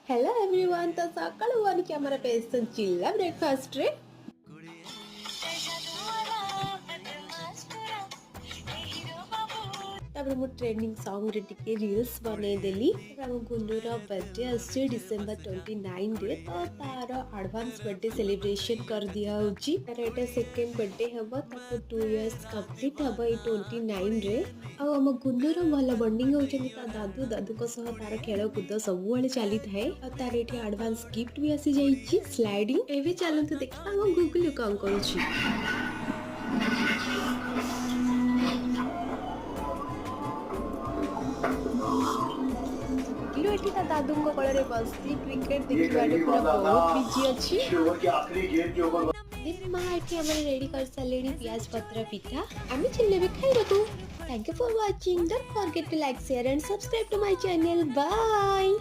Hello everyone. तो सकाळू one की हमारा पेशन चिल्ला ब्रेकफास्ट रे तापर मु ट्रेंडिंग सॉन्ग रे टिके रील्स बनै देली। हम गुल्लूर बर्थडे आसी डिसेंबर 29 रे, तो तार एडवांस बर्थडे सेलिब्रेशन कर दिया होची। तार एटा सेकंड बर्थडे हबो, ताको 2 इयर्स कंप्लीट हबो ई 29 रे। आ हम गुल्लूर भल बॉन्डिंग होचनी ता दादू को सह तार खेल कूद सब वाले चली थाए। आ तार एठी एडवांस गिफ्ट भी आसी जाईची स्लाइडिंग। एवे चलंतु देखा हम गुगल कौन करूची। एठी ता दादू को कळे रे बस्ती क्रिकेट देखिबारे पूरा बहुत बिजी अछि। दीप माँ एठी हमरे रेडी कर सालेनी प्याज पत्र पिठा। आमी चिल्ले भी खाइबो। Thank you for watching. Don't forget to like share and subscribe to my channel. Bye.